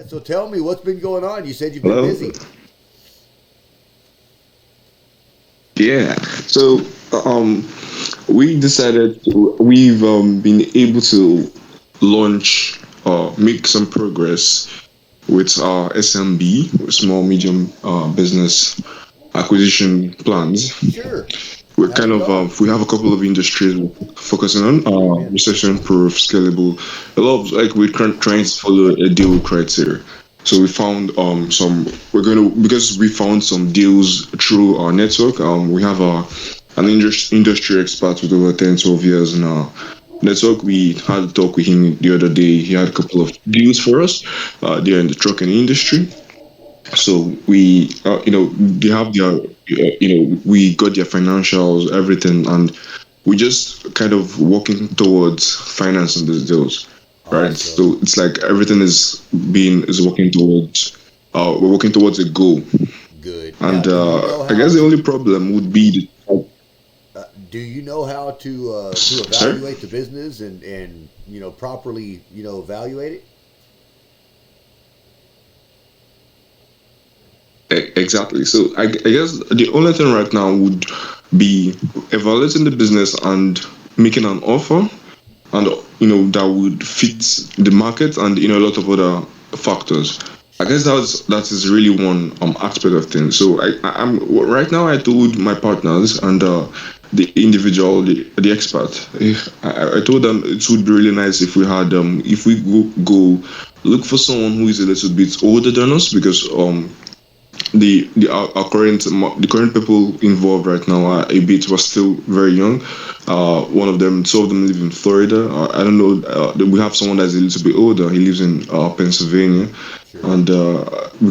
So tell me what's been going on. You said you've been Hello. busy. Yeah. So um, we decided we've been able to launch make some progress with our SMB, small medium business acquisition plans. Sure. We're How's kind it of going? we have a couple of industries we're focusing on, Amen. recession proof, scalable. A lot of like we're trying to follow a deal criteria. So we found some we're going to because we found some deals through our network. We have an industry expert with over 10, 12 years in our network. We had a talk with him the other day. He had a couple of deals for us. They're in the trucking industry. So we, they have their, we got their financials, everything, and we just kind of working towards financing these deals, right? Awesome. So it's like everything is working towards, we're working towards a goal, Good. Now, and do you know I how guess the to? only problem would be Do you know how to sorry. evaluate the business and properly evaluate it? Exactly. So I guess the only thing right now would be evaluating the business and making an offer and that would fit the market and a lot of other factors. I guess Sure. that is really one aspect of things. So I'm right now. I told my partners and the individual, the expert. I told them it would be really nice if we had if we go look for someone who is a little bit older than us because our current the current people involved right now are a bit were still very young. One of them, two of them live in Florida. I don't know. We have someone that's a little bit older. He lives in Pennsylvania, Sure. and we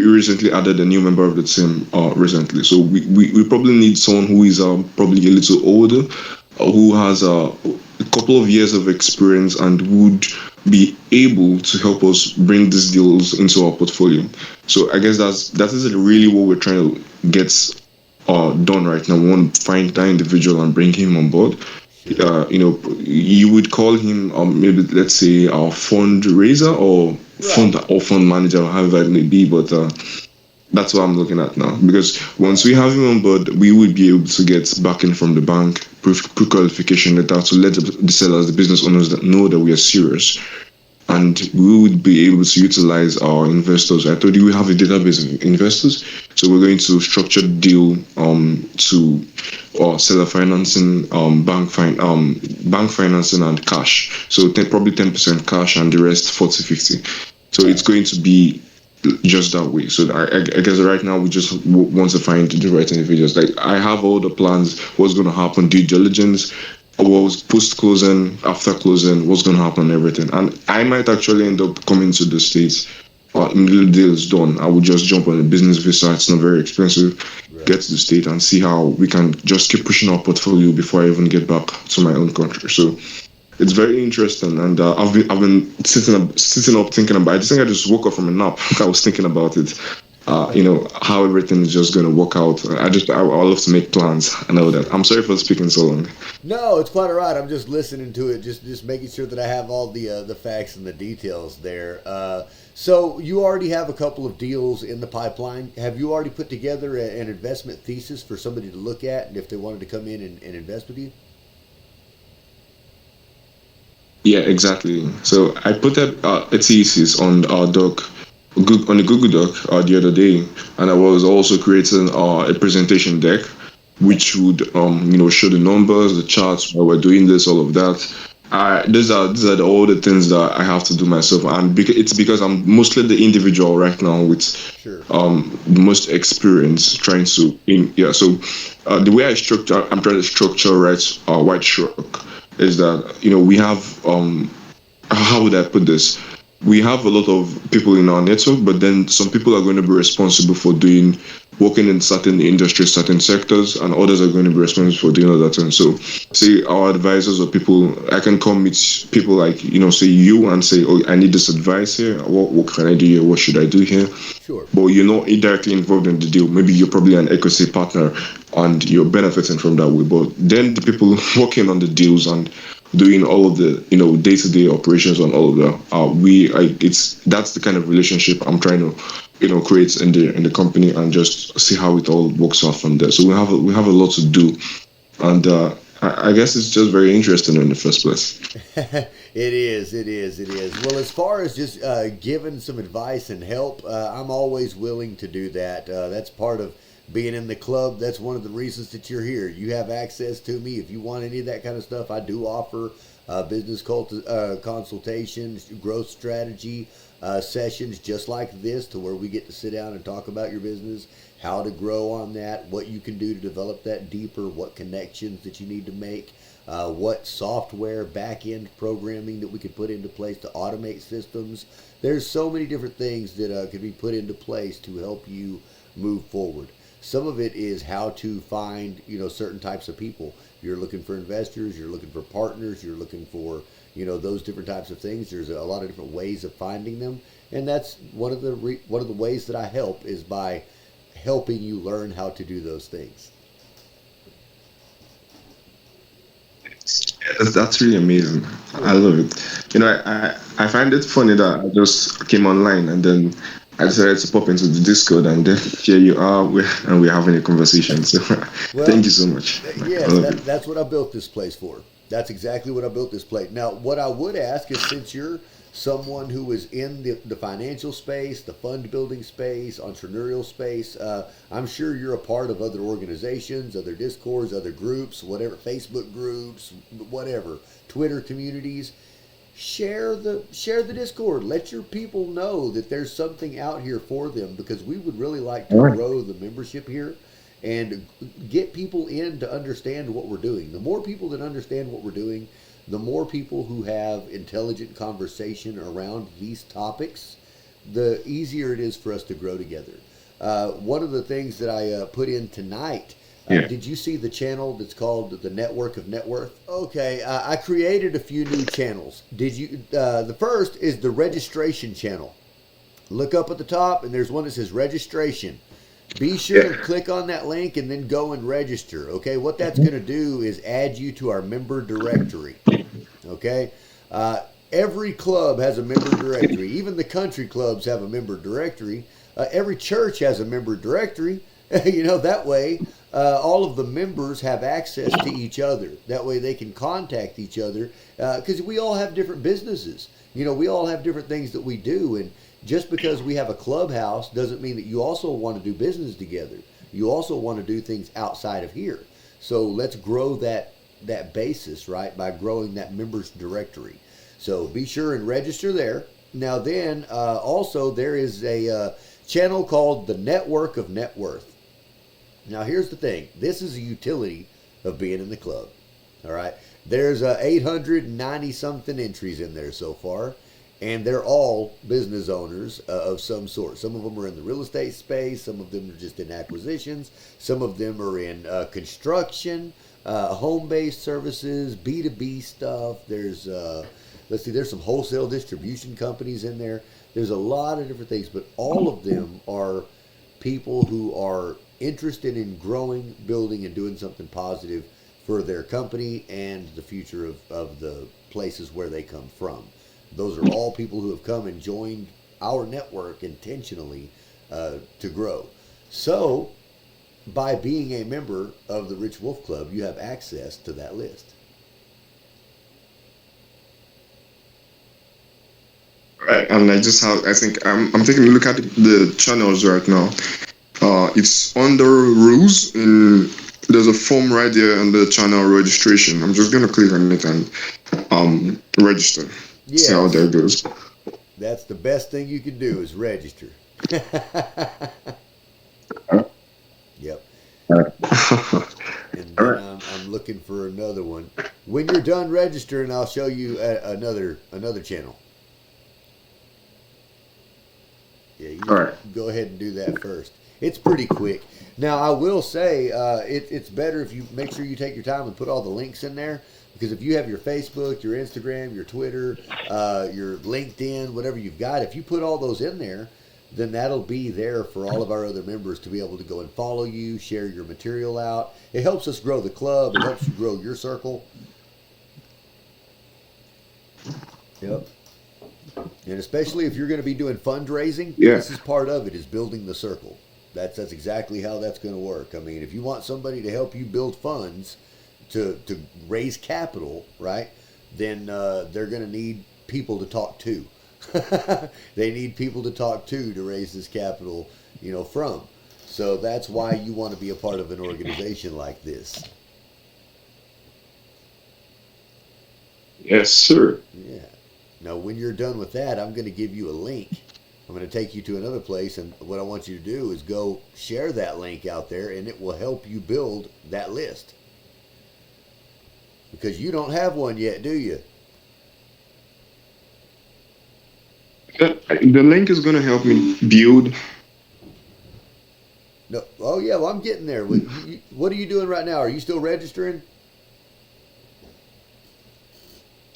recently added a new member of the team recently. So we probably need someone who is probably a little older, who has a couple of years of experience and would be able to help us bring these deals into our portfolio. So I guess that is really what we're trying to get done right now. We want to find that individual and bring him on board. Sure. You would call him maybe let's say our fundraiser or Right. fund manager, however it may be. But that's what I'm looking at now. Because once Right. we have him on board, we would be able to get backing from the bank, pre-qualification letter to let the sellers, the business owners that know that we are serious, and we would be able to utilize our investors. I told you we have a database of investors, so we're going to structure the deal to seller financing, bank financing, and cash. So probably 10% cash and the rest 40-50. So it's Right. going to be just that way. So I guess right now we just want to find the right individuals. Like I have all the plans, what's going to happen, due diligence, what was post closing, after closing, what's going to happen, and everything. And I might actually end up coming to the states. Immediately the deal is done, I would just jump on a business visa. It's not very expensive. Get Right. to the state and see how we can just keep pushing our portfolio before I even get back to my own country. So it's very interesting, and I've been sitting up thinking about. I just think I just woke up from a nap. I was thinking about it. How everything is just going to work out. I love to make plans and all that. Sure. I'm sorry for speaking so long. No, it's quite all right. I'm just listening to it, just making sure that I have all the facts and the details there. So you already have a couple of deals in the pipeline. Have you already put together an investment thesis for somebody to look at, and if they wanted to come in and invest with you? Yeah, exactly. So I put a thesis on our doc, on the Google Doc the other day, and I was also creating a presentation deck, which would show the numbers, the charts, why we're doing this, all of that. These are all the things that I have to do myself, and it's because I'm mostly the individual right now with Sure. the most experience trying to yeah. So the way I'm trying to structure White Stroke is that we have how would I put this? We have a lot of people in our network, but then some people are going to be responsible for doing working in certain industries, certain sectors, and others are going to be responsible for doing other things. So, say our advisors or people, I can come meet people like say you and say, "Oh, I need this advice here. What can I do here? What should I do here?" Sure. But you're not indirectly involved in the deal. Maybe you're probably an equity partner and you're benefiting from that way. But then the people working on the deals and doing all of the day-to-day operations on all of that. It's that's the kind of relationship I'm trying to create in the company, and just see how it all works out from there. So we have a lot to do, and I guess it's just very interesting in the first place. It is. Well, as far as just giving some advice and help, I'm always willing to do that. That's part of being in the club. That's one of the reasons that you're here. You have access to me. If you want any of that kind of stuff, I do offer business consultations, growth strategy sessions just like this, to where we get to sit down and talk about your business, how to grow on that, what you can do to develop that deeper, what connections that you need to make, what software back end programming that we could put into place to automate systems. There's so many different things that can be put into place to help you move forward. Some of it is how to find certain types of people. You're looking for investors, you're looking for partners, you're looking for those different types of things. There's a lot of different ways of finding them, and that's one of the ways that I help, is by helping you learn how to do those things. That's really amazing. I Cool. love it. I find it funny that I just came online, and then I decided to pop into the Discord, and then here you are, and we're having a conversation. So thank Well, you so much. I yes, love it. that's what I built this place for. That's exactly what I built this place. Now, what I would ask is, since you're someone who is in the financial space, the fund building space, entrepreneurial space, I'm sure you're a part of other organizations, other discords, other groups, whatever, Facebook groups, whatever, Twitter communities. Share the Discord. Let your people know that there's something out here for them, because we would really like to All right. grow the membership here and get people in to understand what we're doing. The more people that understand what we're doing, the more people who have intelligent conversation around these topics, the easier it is for us to grow together. One of the things that I put in tonight, Yeah. did you see the channel that's called the Network of Net Worth? Okay, I created a few new channels. Did you? The first is the registration channel. Look up at the top, and there's one that says registration. Be sure and Yeah. click on that link and then go and register. Okay, what that's going to do is add you to our member directory. Okay, uh, every club has a member directory. Even the country clubs have a member directory. Every church has a member directory. That way, all of the members have access to each other. That way, they can contact each other, because we all have different businesses. We all have different things that we do, and just because we have a clubhouse doesn't mean that you also want to do business together. You also want to do things outside of here. So let's grow that basis, right, by growing that members directory. So be sure and register there. Now then, also there is a channel called the Network of Net Worth. Now here's the thing. This is a utility of being in the club. All right. There's 890 something entries in there so far, and they're all business owners of some sort. Some of them are in the real estate space. Some of them are just in acquisitions. Some of them are in construction, home-based services, B2B stuff. There's let's see, there's some wholesale distribution companies in there. There's a lot of different things, but all of them are people who are interested in growing, building, and doing something positive for their company and the future of the places where they come from. Those are all people who have come and joined our network intentionally to grow. So, by being a member of the Rich Wolf Club, you have access to that list. Right. And I think I'm taking a look at the channels right now. It's under rules. There's a form right there under channel registration. I'm just gonna click on it and register. See how that Yes, goes. that's the best thing you can do, is register. Yep. And All then right. I'm looking for another one. When you're done registering, I'll show you another channel. Yeah, you All just right. go ahead and do that first. It's pretty quick. Now, I will say it's better if you make sure you take your time and put all the links in there, because if you have your Facebook, your Instagram, your Twitter, your LinkedIn, whatever you've got, if you put all those in there, then that'll be there for all of our other members to be able to go and follow you, share your material out. It helps us grow the club. It helps you grow your circle. Yep. And especially if you're going to be doing fundraising, Yeah. this is part of it, is building the circle. That's exactly how that's going to work. I mean, if you want somebody to help you build funds to raise capital, right, then they're going to need people to talk to. They need people to talk to raise this capital, from. So that's why you want to be a part of an organization like this. Yes, sir. Yeah. Now, when you're done with that, I'm going to give you a link. I'm going to take you to another place, and what I want you to do is go share that link out there, and it will help you build that list. Because you don't have one yet, do you? The link is gonna help me build. No. Oh, yeah, well, I'm getting there. What are you doing right now? Are you still registering?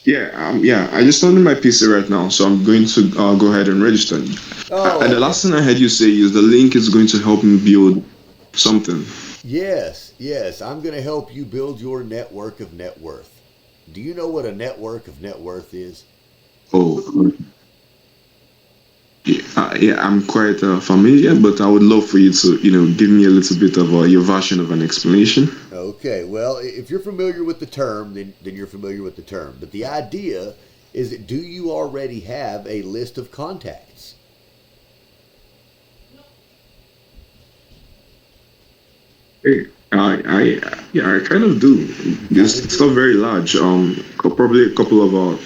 Yeah, yeah. I just started my PC right now, so I'm going to go ahead and register. Oh, The okay. last thing I heard you say is the link is going to help me build something. Yes, yes. I'm going to help you build your network of net worth. Do you know what a network of net worth is? Oh, yeah, yeah. I'm quite familiar, but I would love for you to, give me a little bit of your version of an explanation. Okay, well, if you're familiar with the term, then you're familiar with the term. But the idea is that, do you already have a list of contacts? Yeah, I kind of do. You kind This of it's not do. very large. Probably a couple of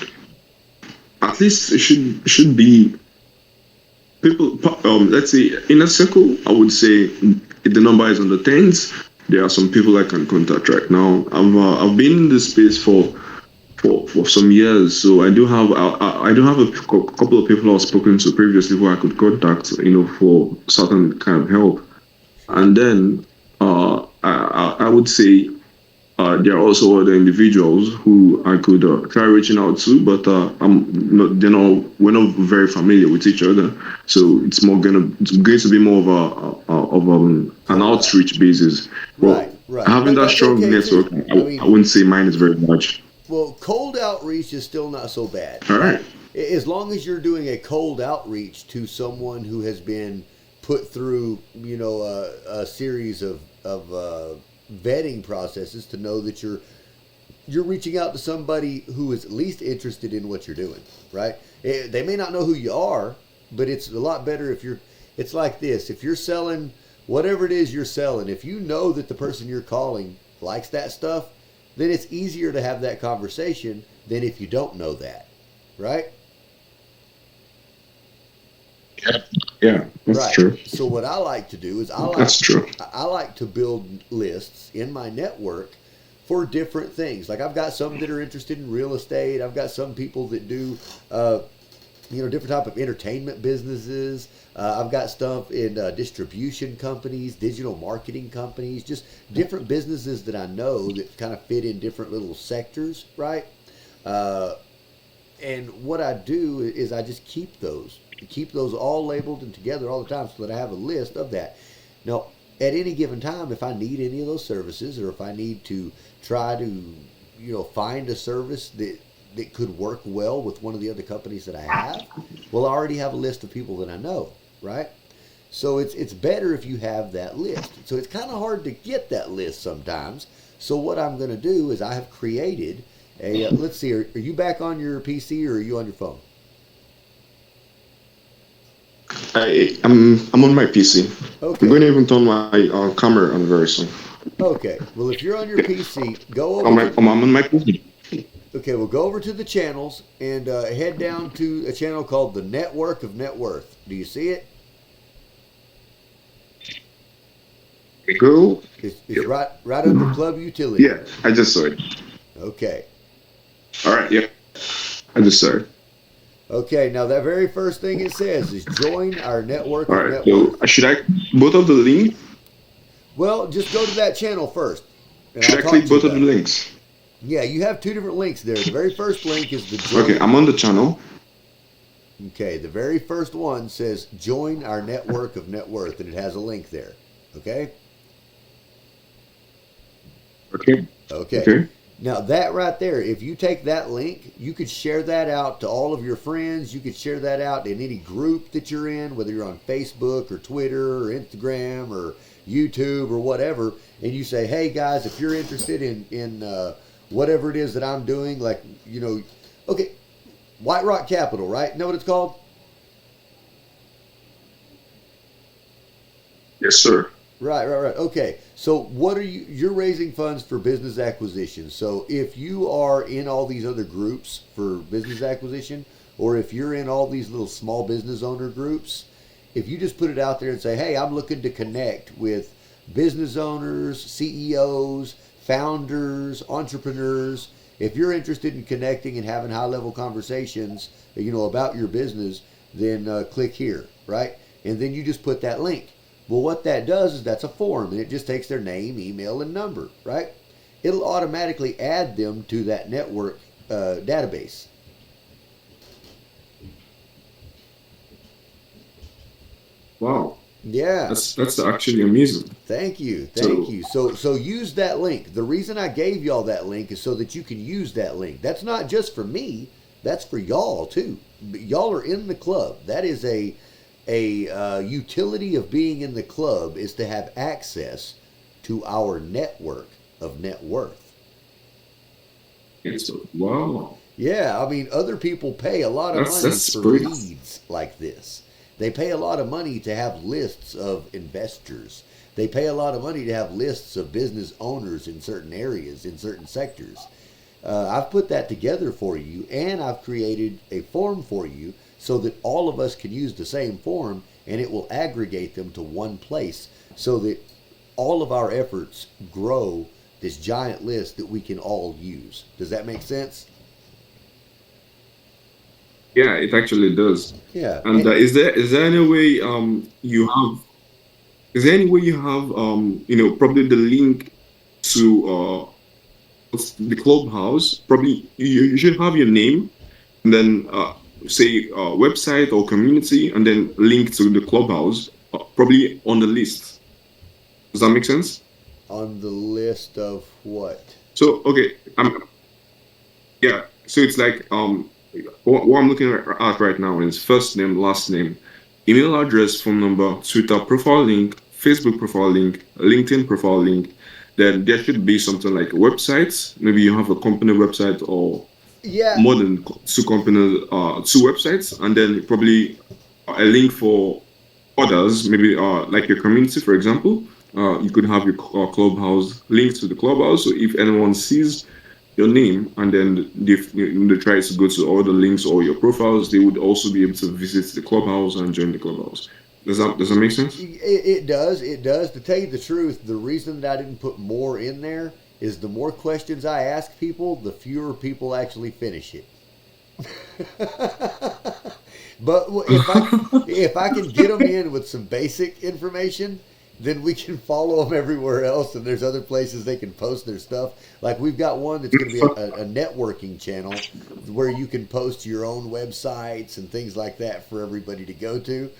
at least it should be people. Let's say in a circle, I would say if the number is on the tens. There are some people I can contact right now. I've been in this space for some years, so I do have couple of people I've spoken to previously who I could contact, for certain kind of help. Sure. And then I would say there are also other individuals who I could try reaching out to, but we're not very familiar with each other, so it's going to be more of an Cold out. outreach basis. Well, Right, right. having But that that's strong okay network, too. I I mean, wouldn't say mine is very large. well, cold outreach is still not so bad, All right? right. As long as you're doing a cold outreach to someone who has been put through, a series of vetting processes to know that you're reaching out to somebody who is at least interested in what you're doing, right? They may not know who you are, but it's a lot better if you're. It's like this: if you're selling whatever it is you're selling, if you know that the person you're calling likes that stuff, then it's easier to have that conversation than if you don't know that, right? Yeah, that's Right. true. So what I like to do is That's true. I like to build lists in my network for different things. Like I've got some that are interested in real estate. I've got some people that do different type of entertainment businesses. I've got stuff in distribution companies, digital marketing companies, just different businesses that I know that kind of fit in different little sectors, right? Uh, and what I do is I just keep those all labeled and together all the time so that I have a list of that. Now, at any given time, if I need any of those services, or if I need to try to, find a service that could work well with one of the other companies that I have, well, I already have a list of people that I know, right? So it's better if you have that list. So it's kind of hard to get that list sometimes. So what I'm going to do is I have created a. Let's see. Are you back on your PC or are you on your phone? I'm on my PC. I'm going Okay. to even turn my camera on very soon. Okay. Well, if you're on your Yeah, PC, go over to. I'm on my PC. Okay, well, go over to the channels and head down to a channel called the Network of Net Worth. Do you see it? Go. It's right under Club Utility. Yeah, I just saw it. Okay. All right. Yeah, I just saw it. Okay, now that very first thing it says is join our network All of right. net So worth. should I both of the link? Well, just go to that channel first, and Should I'll I talk click to you both of the about it. links? Yeah, you have two different links there. The very first link is the Okay, join. I'm on the channel. Okay, the very first one says join our network of net worth, and it has a link there. Okay? Okay. Okay. Okay. Now that right there, if you take that link, you could share that out to all of your friends. You could share that out in any group that you're in, whether you're on Facebook or Twitter or Instagram or YouTube or whatever. And you say, hey guys, if you're interested in whatever it is that I'm doing, like okay, White Rock Capital, right? Know what it's called? Yes, sir. Right. Okay. So what are you? You're raising funds for business acquisition. So if you are in all these other groups for business acquisition, or if you're in all these little small business owner groups, if you just put it out there and say, hey, I'm looking to connect with business owners, CEOs, founders, entrepreneurs. If you're interested in connecting and having high level conversations, about your business, then click here, right? And then you just put that link. Well, what that does is that's a form, and it just takes their name, email, and number, right? It'll automatically add them to that network database. Wow. Yeah. That's actually amazing. Thank you. So use that link. The reason I gave y'all that link is so that you can use that link. That's not just for me. That's for y'all too. Y'all are in the club. That is a utility of being in the club is to have access to our network of net worth. Wow. Yeah, I mean, other people pay a lot of money for leads like this. They pay a lot of money to have lists of investors. They pay a lot of money to have lists of business owners in certain areas, in certain sectors. I've put that together for you, and I've created a form for you so that all of us can use the same form, and it will aggregate them to one place so that all of our efforts grow this giant list that we can all use. Does that make sense? Yeah, it actually does. Yeah. And is there any way you have is there any way you have probably the link to the clubhouse? Probably you should have your name and then say website or community and then link to the clubhouse probably on the list. Does that make sense? On the list of what? So okay, yeah. So it's like what I'm looking at right now is first name, last name, email address, phone number, Twitter profile link, Facebook profile link, LinkedIn profile link. Then there should be something like websites. Maybe you have a company website or Yeah. more than two websites, and then probably a link for others. Maybe like your community, for example. You could have your clubhouse link to the clubhouse. So if anyone sees your name and then they try to go to all the links or your profiles, they would also be able to visit the clubhouse and join the clubhouse. Does that make sense? It does. It does. To tell you the truth, the reason that I didn't put more in there is the more questions I ask people, the fewer people actually finish it. But if I can get them in with some basic information, then we can follow them everywhere else, and there's other places they can post their stuff. Like we've got one that's going to be a networking channel where you can post your own websites and things like that for everybody to go to,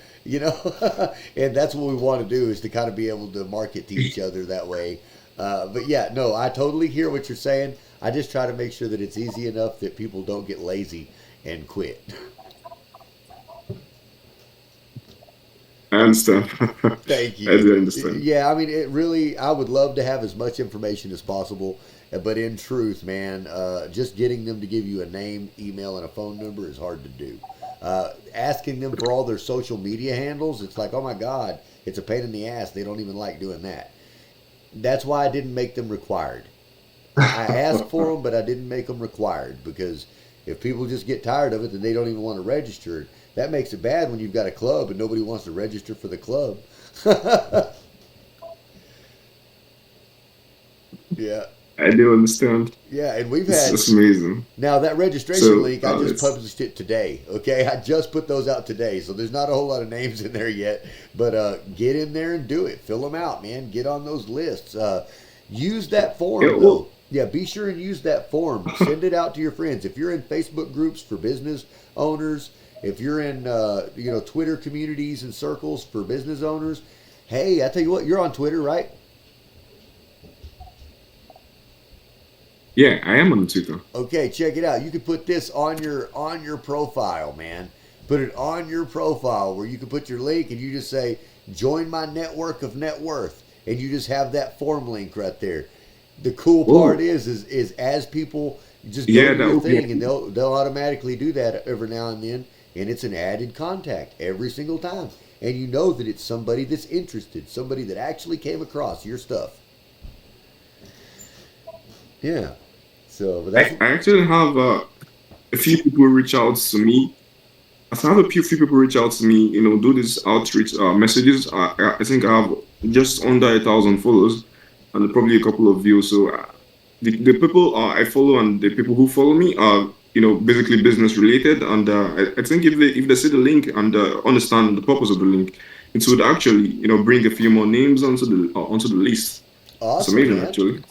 and that's what we want to do is to kind of be able to market to each other that way. But yeah, no, I totally hear what you're saying. I just try to make sure that it's easy enough that people don't get lazy and quit. I understand. Thank you. I do understand. Yeah, I mean, I would love to have as much information as possible, but in truth, man, just getting them to give you a name, email, and a phone number is hard to do. Asking them for all their social media handles, it's like, oh my God, it's a pain in the ass. They don't even like doing that. That's why I didn't make them required. I asked for them, but I didn't make them required because if people just get tired of it, then they don't even want to register. That makes it bad when you've got a club and nobody wants to register for the club. Yeah. I do understand. Yeah, and we've It's had... It's amazing. Now, that registration So link, I just it's published it today, okay? I just put those out today, so there's not a whole lot of names in there yet. But get in there and do it. Fill them out, man. Get on those lists. Use that form, yeah. though. Well, Yeah, be sure and use that form. Send it out to your friends. If you're in Facebook groups for business owners, if you're in Twitter communities and circles for business owners, hey, I tell you what, you're on Twitter, right? Yeah, I am on Twitter. Okay, check it out. You can put this on your profile, man. Put it on your profile where you can put your link and you just say join my network of net worth and you just have that form link right there. The cool part Oh, is as people just go yeah, to that your would be. thing and they'll automatically do that every now and then and it's an added contact every single time. And you know that it's somebody that's interested, somebody that actually came across your stuff. Yeah. So, but that's I actually have a few people reach out to me. I've had a few people reach out to me, do these outreach messages. I think I have just under 1,000 followers and probably a couple of views. So the people I follow and the people who follow me are, basically business related. And I think if they see the link and understand the purpose of the link, it would actually, bring a few more names onto the list. It's awesome, amazing, man. actually.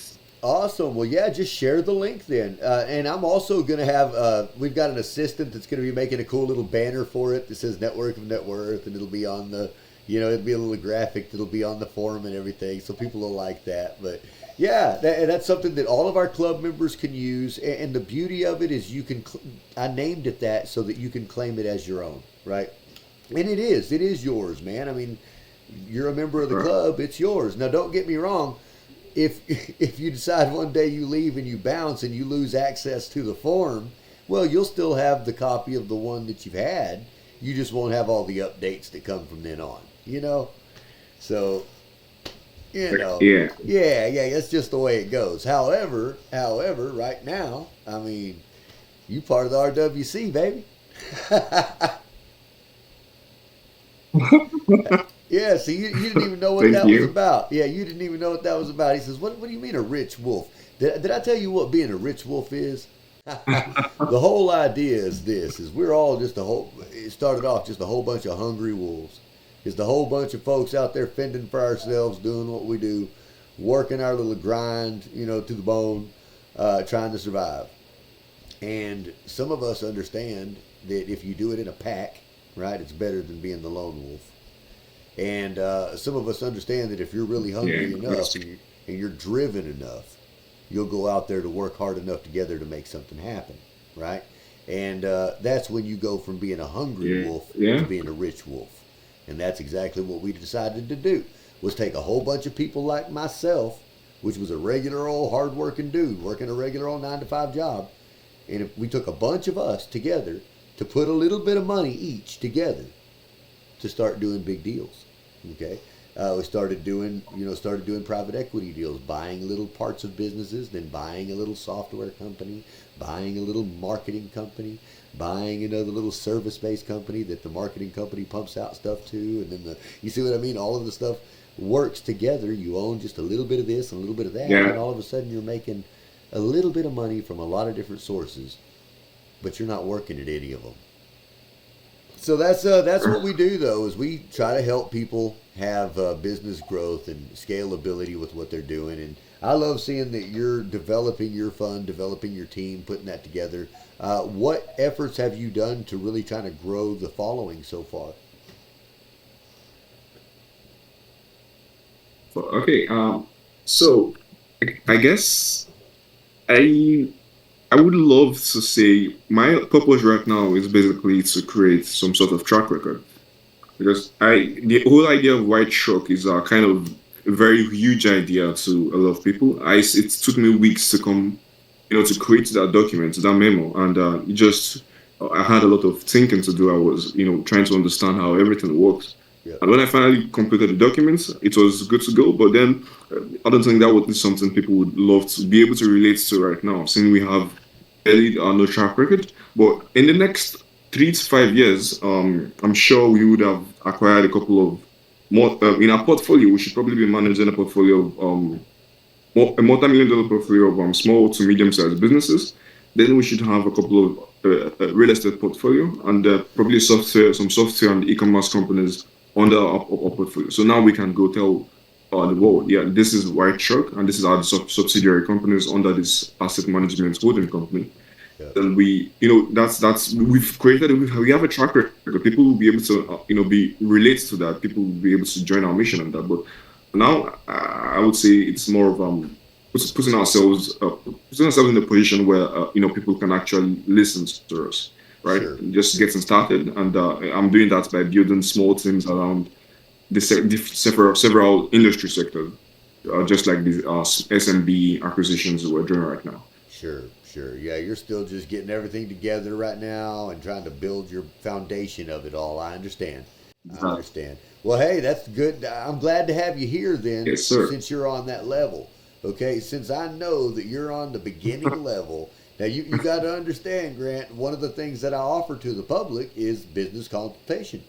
Awesome. Well, yeah, just share the link then. And I'm also going to have, we've got an assistant that's going to be making a cool little banner for it that says Network of Net Worth, and it'll be on the, it'll be a little graphic that'll be on the forum and everything. So people will like that. But yeah, and that's something that all of our club members can use. And the beauty of it is I named it that so that you can claim it as your own, right? And it is yours, man. I mean, you're a member of the Right. club, it's yours. Now, don't get me wrong, if if you decide one day you leave and you bounce and you lose access to the form, well, you'll still have the copy of the one that you've had. You just won't have all the updates that come from then on. So Yeah. yeah, that's just the way it goes. However, right now, I mean, you part of the RWC, baby. Yeah, so you didn't even know what Thank that was you. about. Yeah, you didn't even know what that was about. He says, what do you mean a rich wolf? Did I tell you what being a rich wolf is? The whole idea is this, is we're all just it started off just a whole bunch of hungry wolves. Just a whole bunch of folks out there fending for ourselves, doing what we do, working our little grind, to the bone, trying to survive. And some of us understand that if you do it in a pack, right, it's better than being the lone wolf. And some of us understand that if you're really Yeah, hungry enough that's and you're driven enough, you'll go out there to work hard enough together to make something happen, right? And that's when you go from being a hungry yeah, wolf to yeah, being a rich wolf. And that's exactly what we decided to do, was take a whole bunch of people like myself, which was a regular old hardworking dude working a regular old 9 to 5 job, and if we took a bunch of us together to put a little bit of money each together to start doing big deals. Okay, we started doing private equity deals, buying little parts of businesses, then buying a little software company, buying a little marketing company, buying another little service-based company that the marketing company pumps out stuff to, and then you see what I mean? All of the stuff works together. You own just a little bit of this and a little bit of that, and yeah. then all of a sudden you're making a little bit of money from a lot of different sources, but you're not working at any of them. So that's what we do though, is we try to help people have business growth and scalability with what they're doing. And I love seeing that you're developing your fund, developing your team, putting that together. What efforts have you done to really try to grow the following so far? Okay. So I guess I I would love to say my purpose right now is basically to create some sort of track record, because the whole idea of white chalk is a kind of a very huge idea to a lot of people. It took me weeks to come, to create that document, that memo, and it just I had a lot of thinking to do. I was, trying to understand how everything works. Yep. And when I finally completed the documents, it was good to go. But then I don't think that would be something people would love to be able to relate to right now, since we have barely no track record. But in the next 3 to 5 years, I'm sure we would have acquired a couple of more in our portfolio. We should probably be managing a portfolio of a multi-million dollar portfolio of small to medium-sized businesses. Then we should have a couple of real estate portfolio and probably some software and e-commerce companies under our portfolio. So now we can go tell the world, yeah, this is White Shark and this is our subsidiary companies under this asset management holding company. Yep. Then that's we've created, we have a track record. People will be able to be relate to that. People will be able to join our mission on that. But now I would say it's more of putting ourselves in a position where people can actually listen to us, right? Sure. Just getting started, and I'm doing that by building small teams around several industry sectors, just like these SMB acquisitions we're doing right now. Sure, sure. Yeah, you're still just getting everything together right now and trying to build your foundation of it all. I understand. I Exactly. understand. Well, hey, that's good. I'm glad to have you here then, Yes, sir. since you're on that level. Okay, since I know that you're on the beginning level. Now, you got to understand, Grant, one of the things that I offer to the public is business consultation.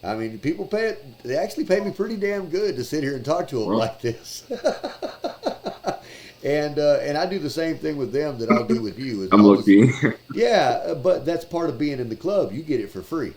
I mean, people pay it, they actually pay me pretty damn good to sit here and talk to them Well, like this. And I do the same thing with them that I'll do with you. Is I'm I'll just lucky. yeah, but that's part of being in the club. You get it for free.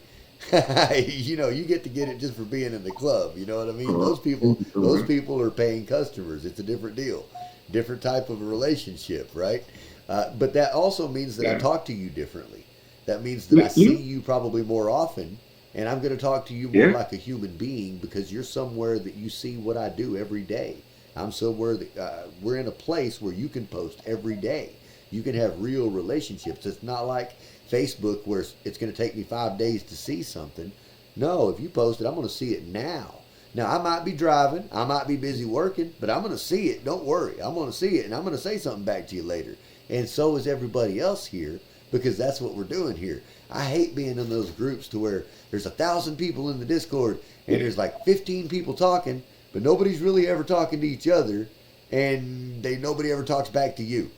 You get to get it just for being in the club. You know what I mean? Well, thank you so Those much. people are paying customers. It's a different deal, different type of a relationship, right? But that also means that I Yeah. talk to you differently. That means that I You see know, you probably more often, and I'm going to talk to you more yeah. like a human being because you're somewhere that you see what I do every day. I'm somewhere that we're in a place where you can post every day. You can have real relationships. It's not like Facebook where it's going to take me 5 days to see something. No, if you post it, I'm going to see it now. Now, I might be driving, I might be busy working, but I'm going to see it. Don't worry. I'm going to see it, and I'm going to say something back to you later. And so is everybody else here because that's what we're doing here. I hate being in those groups to where there's 1,000 people in the Discord and Yeah. there's like 15 people talking, but nobody's really ever talking to each other, and nobody ever talks back to you.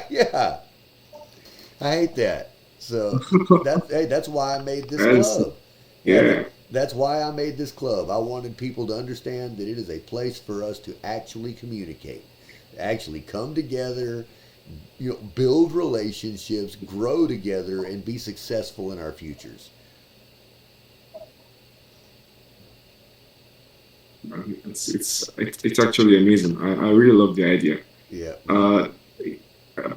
Yeah, I hate that. So that's why I made this And club. Yeah, yeah. that's why I made this club. I wanted people to understand that it is a place for us to actually communicate, actually come together, build relationships, grow together, and be successful in our futures. It's actually amazing. I really love the idea. Yeah, Uh,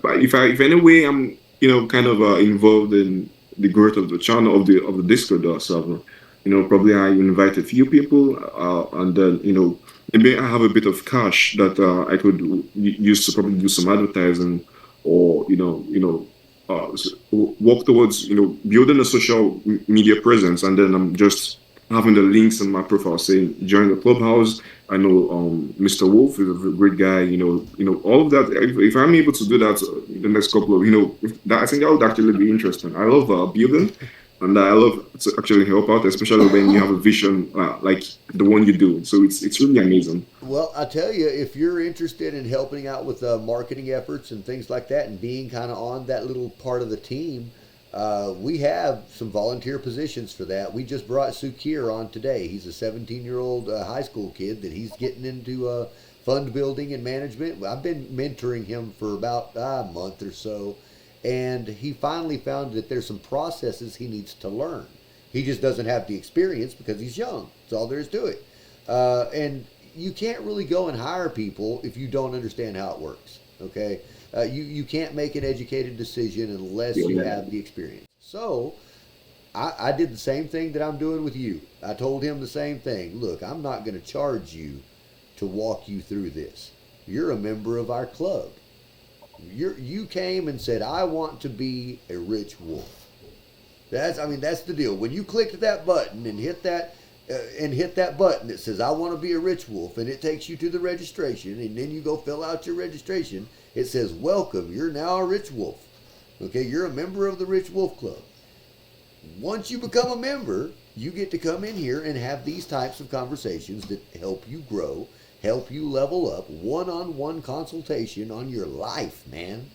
but if any way I'm kind of involved in the growth of the channel of the Discord server, probably I invite a few people, and then maybe I have a bit of cash that I could use to probably do some advertising, or work towards building a social media presence, and then I'm just having the links in my profile saying join the clubhouse. I know Mr. Wolf is a great guy. All of that. If I'm able to do that in the next couple of, I think that would actually be interesting. I love building, and I love to actually help out, especially when you have a vision like the one you do. So it's really amazing. well, I tell you, if you're interested in helping out with marketing efforts and things like that, and being kind of on that little part of the team, we have some volunteer positions for that. We just brought Sukir on today. He's a 17-year-old high school kid that he's getting into fund building and management. I've been mentoring him for about a month or so, and he finally found that there's some processes he needs to learn. He just doesn't have the experience because he's young. That's all there is to it. And you can't really go and hire people if you don't understand how it works. Okay, you can't make an educated decision unless you Yeah. have the experience. So I did the same thing that I'm doing with you. I told him the same thing. Look, I'm not going to charge you to walk you through this. You're a member of our club. You came and said, I want to be a rich wolf. That's the deal. When you clicked that button and hit that button that says I want to be a rich wolf, and it takes you to the registration, and then you go fill out your registration. It says welcome. You're now a rich wolf. Okay, you're a member of the Rich Wolf Club. Once you become a member, you get to come in here and have these types of conversations that help you grow, help you level up, one-on-one consultation on your life, man,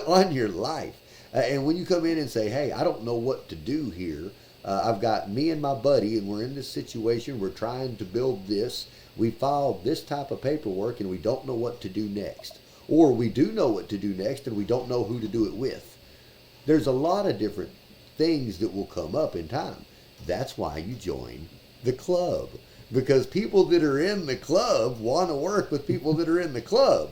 on your life. And when you come in and say, hey, I don't know what to do here, I've got me and my buddy, and we're in this situation, we're trying to build this, we filed this type of paperwork, and we don't know what to do next. Or we do know what to do next, and we don't know who to do it with. There's a lot of different things that will come up in time. That's why you join the club. Because people that are in the club want to work with people that are in the club.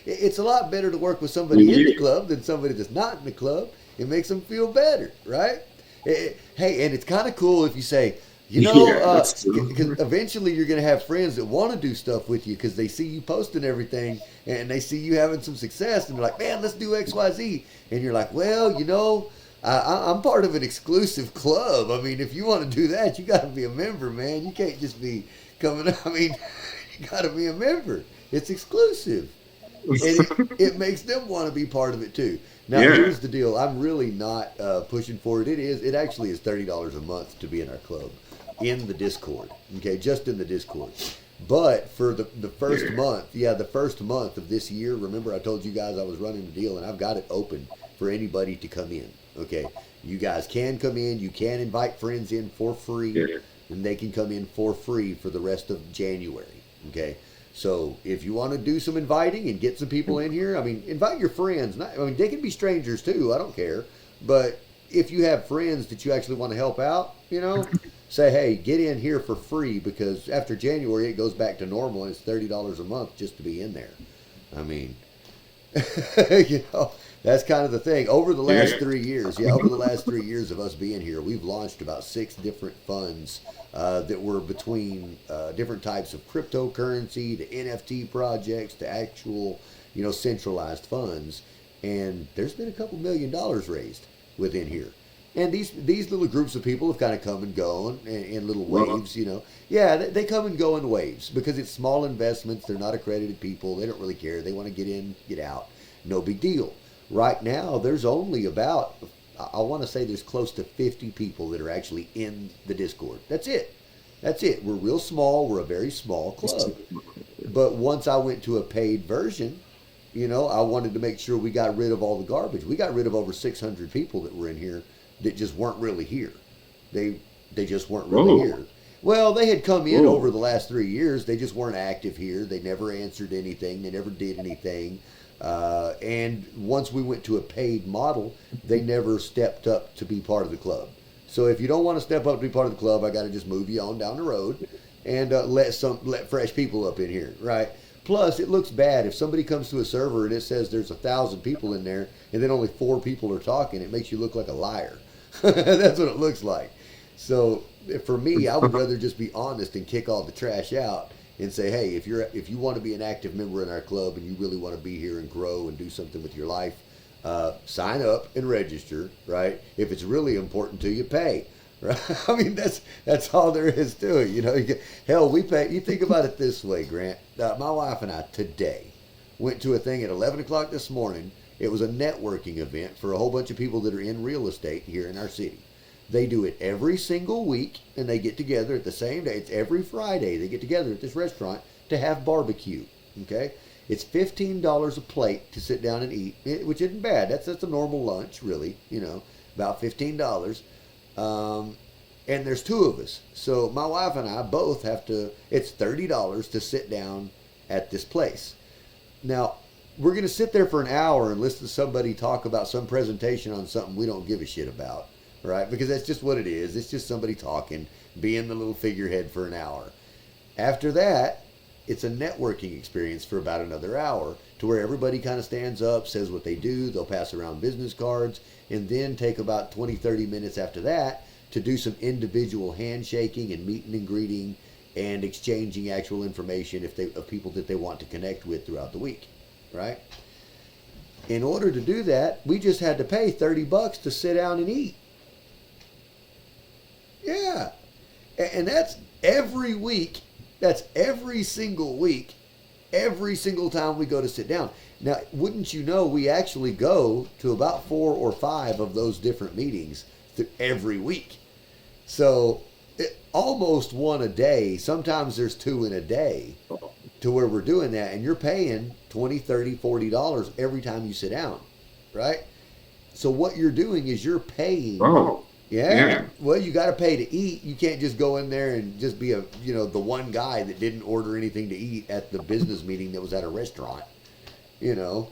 It's a lot better to work with somebody in the Yeah. club than somebody that's not in the club. It makes them feel better, right? Hey, and it's kind of cool if you say, You know, Yeah, that's because true. eventually you're going to have friends that want to do stuff with you because they see you posting everything and they see you having some success and they're like, man, let's do X, Y, Z. And you're like, well, I'm part of an exclusive club. I mean, if you want to do that, you got to be a member, man. You can't just be coming. I mean, you got to be a member. It's exclusive, and it makes them want to be part of it too. Now, Yeah. here's the deal. I'm really not pushing for it. It actually is $30 a month to be in our club, in the Discord. Okay, just in the Discord. But for the first Yeah. month, yeah, the first month of this year, remember I told you guys I was running the deal and I've got it open for anybody to come in. Okay, you guys can come in. You can invite friends in for free, Yeah. and they can come in for free for the rest of January. Okay, so if you want to do some inviting and get some people in here, I mean, invite your friends. I mean, they can be strangers too. I don't care. But if you have friends that you actually want to help out, say, hey, get in here for free because after January it goes back to normal and it's $30 a month just to be in there. I mean, you know, that's kind of the thing. Over the last Yeah. 3 years, yeah, over the last 3 years of us being here, we've launched about 6 different funds that were between different types of cryptocurrency to NFT projects to actual, centralized funds. And there's been a couple $1 million raised within here. And these little groups of people have kind of come and gone in little Well, waves. Yeah, they come and go in waves because it's small investments. They're not accredited people. They don't really care. They want to get in, get out. No big deal. Right now, there's only about, I want to say there's close to 50 people that are actually in the Discord. That's it. That's it. We're real small. We're a very small club. But once I went to a paid version, I wanted to make sure we got rid of all the garbage. We got rid of over 600 people that were in here that just weren't really here. They they just weren't really whoa, here. Well, they had come in over whoa. the last 3 years. They just weren't active here. They never answered anything. They never did anything. And once we went to a paid model, they never stepped up to be part of the club. So if you don't want to step up to be part of the club, I got to just move you on down the road and let fresh people up in here, right? Plus, it looks bad if somebody comes to a server and it says there's 1,000 people in there and then only 4 people are talking. It makes you look like a liar. That's what it looks like. So for me, I would rather just be honest and kick all the trash out and say, hey, if you want to be an active member in our club and you really want to be here and grow and do something with your life, sign up and register. Right? If it's really important to you, pay. Right? I mean, that's all there is to it. Hell, we pay. You think about it this way, Grant. My wife and I today went to a thing at 11 o'clock this morning. It was a networking event for a whole bunch of people that are in real estate here in our city. They do it every single week, and they get together at the same day. It's every Friday. They get together at this restaurant to have barbecue. Okay, it's $15 a plate to sit down and eat, which isn't bad. That's a normal lunch, really. About $15. Um, and there's two of us, so my wife and I both have to. It's $30 to sit down at this place. Now, we're going to sit there for an hour and listen to somebody talk about some presentation on something we don't give a shit about, right? Because that's just what it is. It's just somebody talking, being the little figurehead for an hour. After that, it's a networking experience for about another hour to where everybody kind of stands up, says what they do, they'll pass around business cards, and then take about 20, 30 minutes after that to do some individual handshaking and meeting and greeting and exchanging actual information of people that they want to connect with throughout the week, right? In order to do that, we just had to pay $30 to sit down and eat. Yeah. And that's every week. That's every single week. Every single time we go to sit down. Now, wouldn't you know, we actually go to about 4 or 5 of those different meetings every week. So almost one a day. Sometimes there's two in a day to where we're doing that. And you're paying $20, $30, $40 every time you sit down, right? So what you're doing is you're paying. Oh, Yeah. yeah. Well, you got to pay to eat. You can't just go in there and just be the one guy that didn't order anything to eat at the business meeting that was at a restaurant. You know.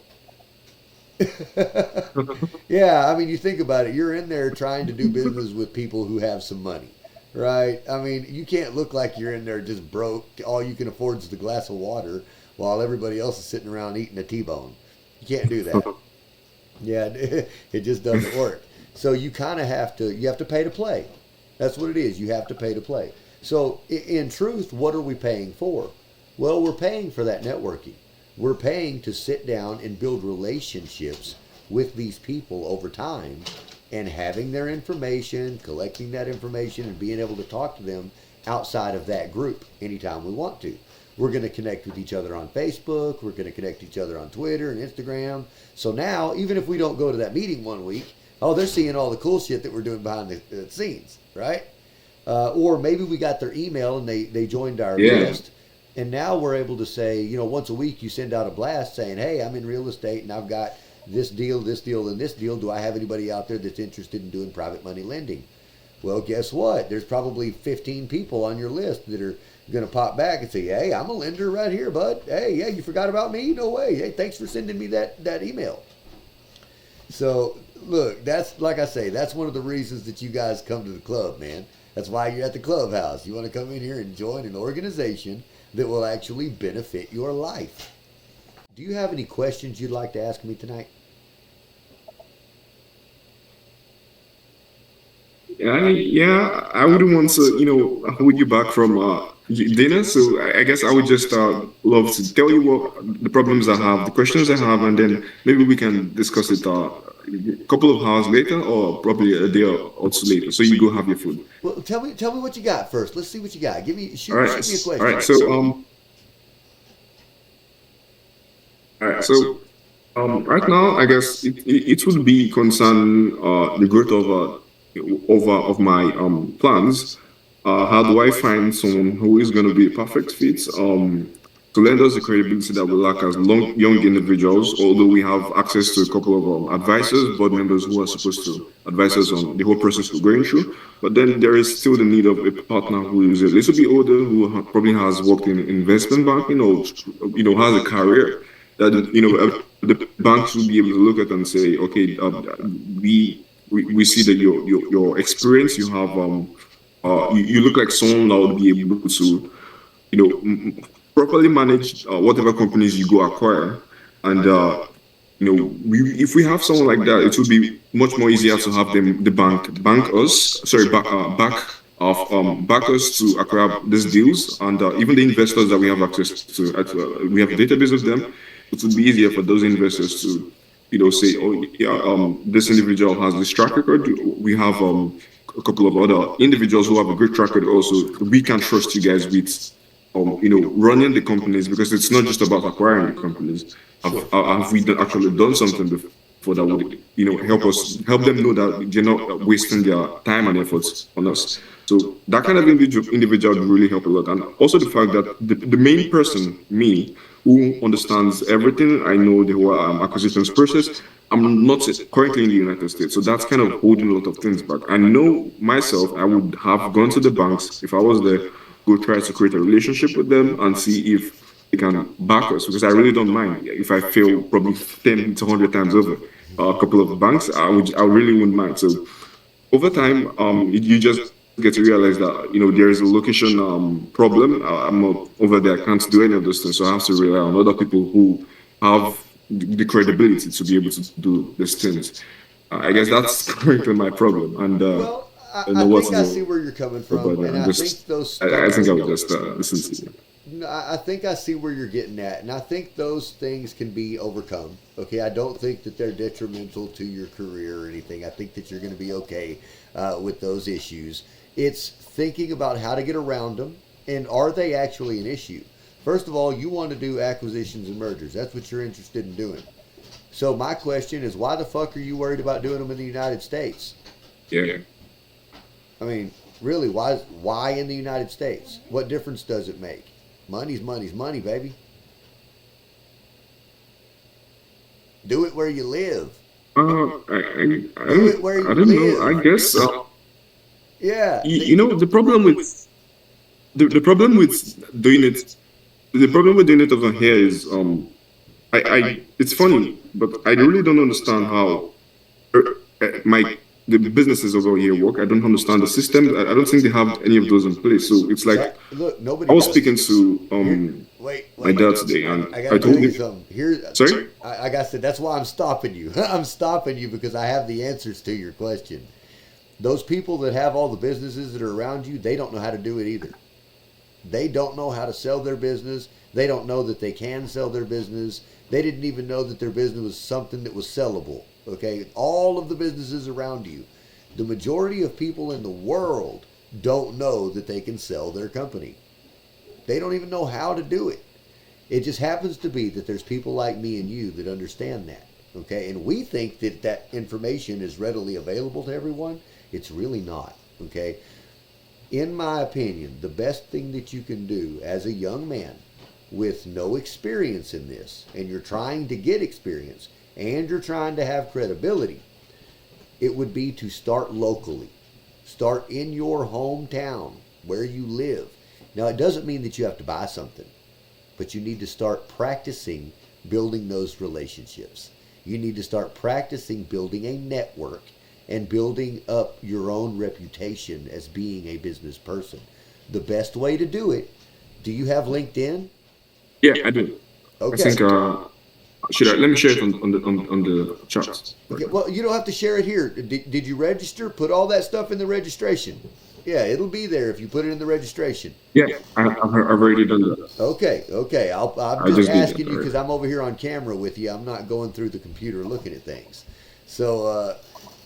Yeah, I mean, you think about it. You're in there trying to do business with people who have some money, right? I mean, you can't look like you're in there just broke. All you can afford is the glass of water while everybody else is sitting around eating a T-bone. You can't do that. Yeah, it just doesn't work. So you kind of have to pay to play. That's what it is. You have to pay to play. So, in truth, what are we paying for? Well, we're paying for that networking. We're paying to sit down and build relationships with these people over time and having their information, collecting that information, and being able to talk to them outside of that group anytime we want to. We're going to connect with each other on Facebook. We're going to connect each other on Twitter and Instagram. So now, even if we don't go to that meeting one week, oh, they're seeing all the cool shit that we're doing behind the scenes, right? Or maybe we got their email and they joined our Yeah. list. And now we're able to say, once a week you send out a blast saying, hey, I'm in real estate and I've got this deal, and this deal. Do I have anybody out there that's interested in doing private money lending? Well, guess what? There's probably 15 people on your list that are going to pop back and say, hey, I'm a lender right here, bud. Hey, yeah, you forgot about me? No way. Hey, thanks for sending me that email. So, look, that's like I say, that's one of the reasons that you guys come to the club, man. That's why you're at the clubhouse. You want to come in here and join an organization that will actually benefit your life. Do you have any questions you'd like to ask me tonight? Yeah, I wouldn't want to, hold you back from dinner. So I guess I would just love to tell you what the problems I have, the questions I have, and then maybe we can discuss it a couple of hours later, or probably a day or two later. So you go have your food. Well, tell me what you got first. Let's see what you got. All right, Shoot me a all question. right. All right. So right now, I guess it would be concern the growth of my plans. How do I find someone who is going to be a perfect fit to lend us the credibility that we lack as young individuals? Although we have access to a couple of advisors, board members who are supposed to advise us on the whole process we're going through, but then there is still the need of a partner who is a little bit older, who probably has worked in investment banking, or has a career that the banks will be able to look at and say, okay, we see that your experience, you have you look like someone that would be able to properly manage whatever companies you go acquire, and if we have someone like that, it would be much more easier to have them the bank us, sorry, back us to acquire these deals, and even the investors that we have access to, we have a database of them. It would be easier for those investors to say, oh yeah, this individual has this track record. We have a couple of other individuals who have a great track record also. We can trust you guys with running the companies, because it's not just about acquiring the companies. Sure. Have we actually done something before that would help them know that they're not wasting their time and efforts on us? So that kind of individual would really help a lot. And also the fact that the main person, me, who understands everything, I know the whole acquisitions process. I'm not currently in the United States, so that's kind of holding a lot of things back. I know myself, I would have gone to the banks if I was there, go try to create a relationship with them and see if they can back us, because I really don't mind if I fail probably 10 to 100 times over a couple of banks. I really wouldn't mind. So over time, you just get to realize that there is a location problem. I'm not over there. I can't do any of those things, so I have to rely on other people who have the credibility to be able to do these things. I guess that's currently my problem, and Well, I don't I know what's think I see where you're coming from, but and I'm I think just those I think I things. would just listen to you. No, I think I see where you're getting at, and I think those things can be overcome. Okay, I don't think that they're detrimental to your career or anything. I think that you're going to be okay with those issues. It's thinking about how to get around them, and are they actually an issue? First of all, you want to do acquisitions and mergers. That's what you're interested in doing. So my question is, why the fuck are you worried about doing them in the United States? Yeah. I mean, really, why in the United States? What difference does it make? Money's money, baby. Do it where you live. Do it where I you don't know. I live. guess Yeah. the problem with the problem with doing it, the problem with doing it over here is I it's funny, but I really don't understand how uh, my the businesses over here work. I don't understand the system. I don't think they have any of those in place. So it's like Look, I nobody was does. speaking to Here, wait, my wait. dad today, and I I gotta tell told you him, something. Here, sorry. I gotta say that's why I'm stopping you. I'm stopping you because I have the answers to your question. Those people that have all the businesses that are around you, they don't know how to do it either. They don't know how to sell their business. They don't know that they can sell their business. They didn't even know that their business was something that was sellable. Okay? All of the businesses around you, the majority of people in the world don't know that they can sell their company. They don't even know how to do it. It just happens to be that there's people like me and you that understand that. Okay? And we think that that information is readily available to everyone. It's really not. Okay? In my opinion, the best thing that you can do as a young man with no experience in this, and you're trying to get experience, and you're trying to have credibility, it would be to start locally. Start in your hometown where you live. Now, it doesn't mean that you have to buy something, but you need to start practicing building those relationships. You need to start practicing building a network and building up your own reputation as being a business person. The best way to do it, do you have LinkedIn? Yeah, I do. I Okay. think should I let me share it on the chat. Okay. Well, you don't have to share it here. Did you register? Put all that stuff in the registration. Yeah, it'll be there if you put it in the registration. Yeah, I've already done that. Okay, okay. I'm I just just did asking that you because already. I'm over here on camera with you. I'm not going through the computer looking at things. So,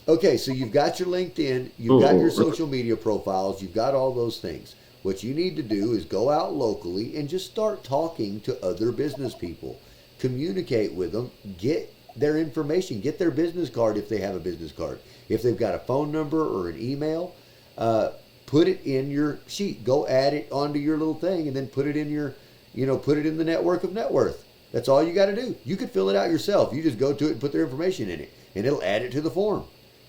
okay, so you've got your LinkedIn, you've got your Okay. social media profiles, you've got all those things. What you need to do is go out locally and just start talking to other business people. Communicate with them, get their information, get their business card if they have a business card. If they've got a phone number or an email, put it in your sheet. Go add it onto your little thing and then put it in your, put it in the network of net worth. That's all you got to do. You could fill it out yourself. You just go to it and put their information in it, and it'll add it to the form.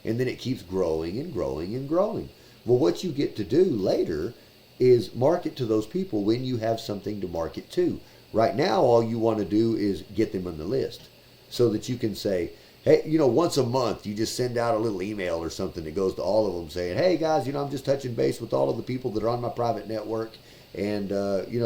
And then it keeps growing and growing and growing. Well, what you get to do later is market to those people when you have something to market to. Right now, all you want to do is get them on the list so that you can say, hey, once a month, you just send out a little email or something that goes to all of them saying, hey, guys, I'm just touching base with all of the people that are on my private network. And,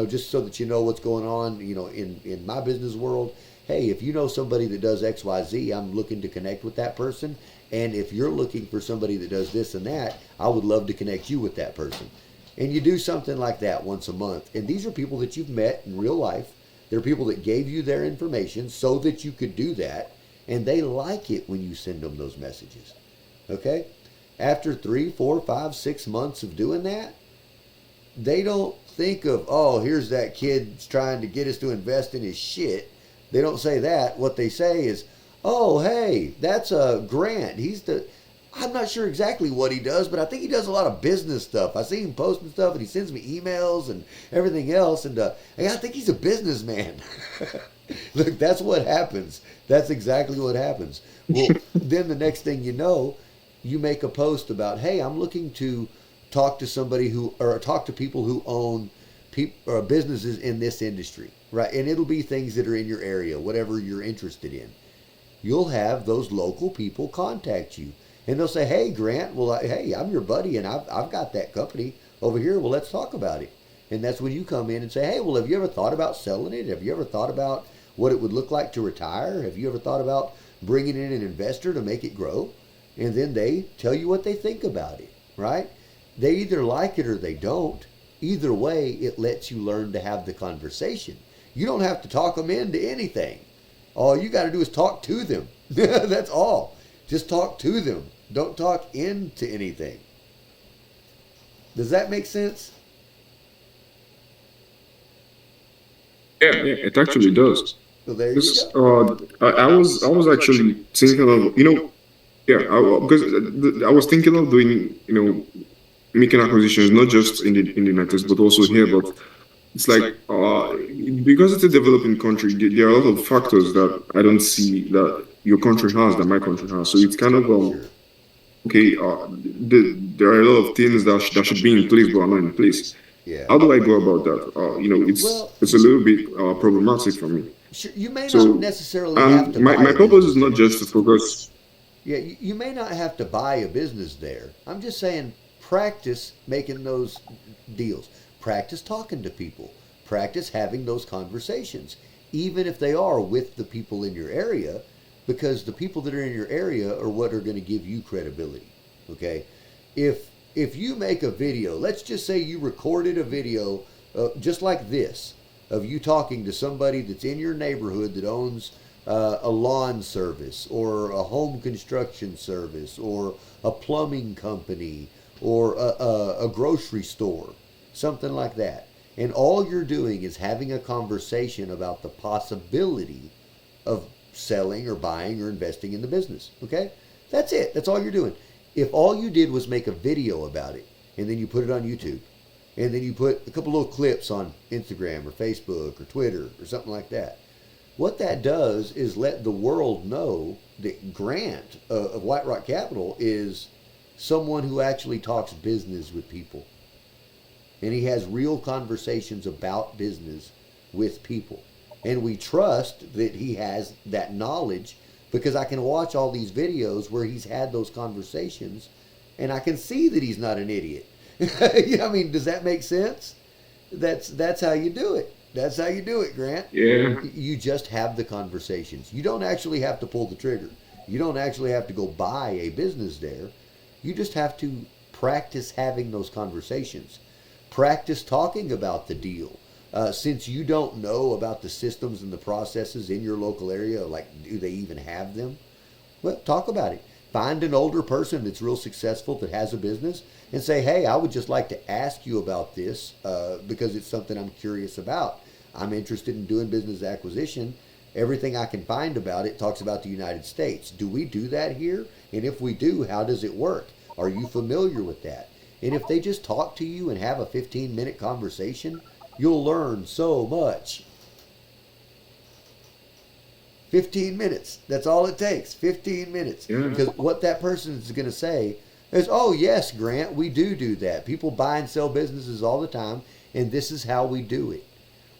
just so that you know what's going on, in my business world. Hey, if you know somebody that does X, Y, Z, I'm looking to connect with that person. And if you're looking for somebody that does this and that, I would love to connect you with that person. And you do something like that once a month. And these are people that you've met in real life. They're people that gave you their information so that you could do that. And they like it when you send them those messages. Okay? After 3, 4, 5, 6 months of doing that, they don't think of, oh, here's that kid trying to get us to invest in his shit. They don't say that. What they say is, oh, hey, that's a Grant. I'm not sure exactly what he does, but I think he does a lot of business stuff. I see him posting stuff, and he sends me emails and everything else. And hey, I think he's a businessman. Look, that's what happens. That's exactly what happens. Well, then the next thing you know, you make a post about, hey, I'm looking to talk to people who own businesses in this industry, right? And it'll be things that are in your area, whatever you're interested in. You'll have those local people contact you. And they'll say, hey, Grant, well, hey, I'm your buddy, and I've got that company over here. Well, let's talk about it. And that's when you come in and say, hey, well, have you ever thought about selling it? Have you ever thought about what it would look like to retire? Have you ever thought about bringing in an investor to make it grow? And then they tell you what they think about it, right? They either like it or they don't. Either way, it lets you learn to have the conversation. You don't have to talk them into anything. All you got to do is talk to them. That's all. Just talk to them. Don't talk into anything. Does that make sense? Yeah, it actually does. Well, there you Because go. I was actually thinking of yeah, because I was thinking of doing making acquisitions not just in the United States but also here. But it's like because it's a developing country, there are a lot of factors that I don't see that your country has that my country has. So it's kind of Sure. okay. There are a lot of things that should be in place but are not in place. Yeah. How do I go about that? Well, It's a little bit problematic for me. sure, you may not So, necessarily have and to my, buy my a purpose business is not there. just to focus. Yeah, you may not have to buy a business there. I'm just saying practice making those deals. Practice talking to people. Practice having those conversations, even if they are with the people in your area, because the people that are in your area are what are going to give you credibility. Okay? if you make a video, let's just say you recorded a video just like this of you talking to somebody that's in your neighborhood that owns a lawn service or a home construction service or a plumbing company or a grocery store, something like that. And all you're doing is having a conversation about the possibility of selling or buying or investing in the business. Okay? That's it. That's all you're doing. If all you did was make a video about it and then you put it on YouTube and then you put a couple little clips on Instagram or Facebook or Twitter or something like that, what that does is let the world know that Grant of White Rock Capital is someone who actually talks business with people. And he has real conversations about business with people. And we trust that he has that knowledge because I can watch all these videos where he's had those conversations and I can see that he's not an idiot. I mean, does that make sense? That's how you do it. That's how you do it, Grant. Yeah. You just have the conversations. You don't actually have to pull the trigger. You don't actually have to go buy a business there. You just have to practice having those conversations. Practice talking about the deal. Since you don't know about the systems and the processes in your local area, like do they even have them? Well, talk about it. Find an older person that's real successful that has a business and say, hey, I would just like to ask you about this because it's something I'm curious about. I'm interested in doing business acquisition. Everything I can find about it talks about the United States. Do we do that here? And if we do, how does it work? Are you familiar with that? And if they just talk to you and have a 15-minute conversation, you'll learn so much. 15 minutes. That's all it takes. 15 minutes. Yeah. Because what that person is going to say is, oh, yes, Grant, we do that. People buy and sell businesses all the time, and this is how we do it.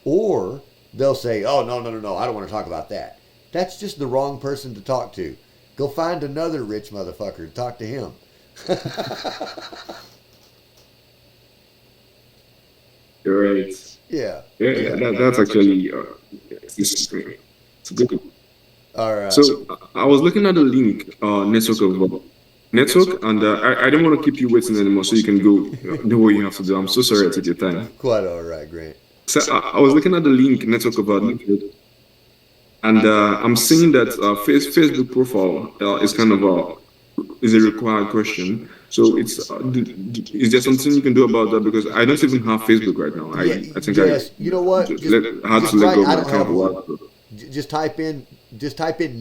Or they'll say, oh, no, I don't want to talk about that. That's just the wrong person to talk to. Go find another rich motherfucker to talk to him. You're right. Yeah. That's actually it's good. All right. So I was looking at the link network, and I don't want to keep you waiting anymore, so you can go do what you have to do. I'm so sorry I took your time. Quite all right, Grant. So I was looking at the link network about and I'm seeing that Facebook profile is kind of is a required question. So is there something you can do about that? Because I don't even have Facebook right now. I think yes. You know what? Had to let go of my account. Just type in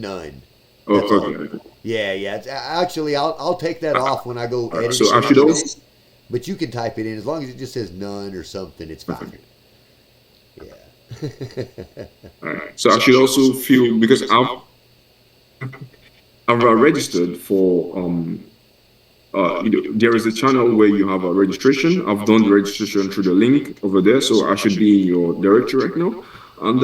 none. Okay. Yeah. It's, actually, I'll take that off when I go edit. So I should also. But you can type it in as long as it just says none or something. It's fine. Yeah. All right. So I should also feel because I've registered for there is a channel where you have a registration. I've done the registration through the link over there, so I should be in your directory right now. And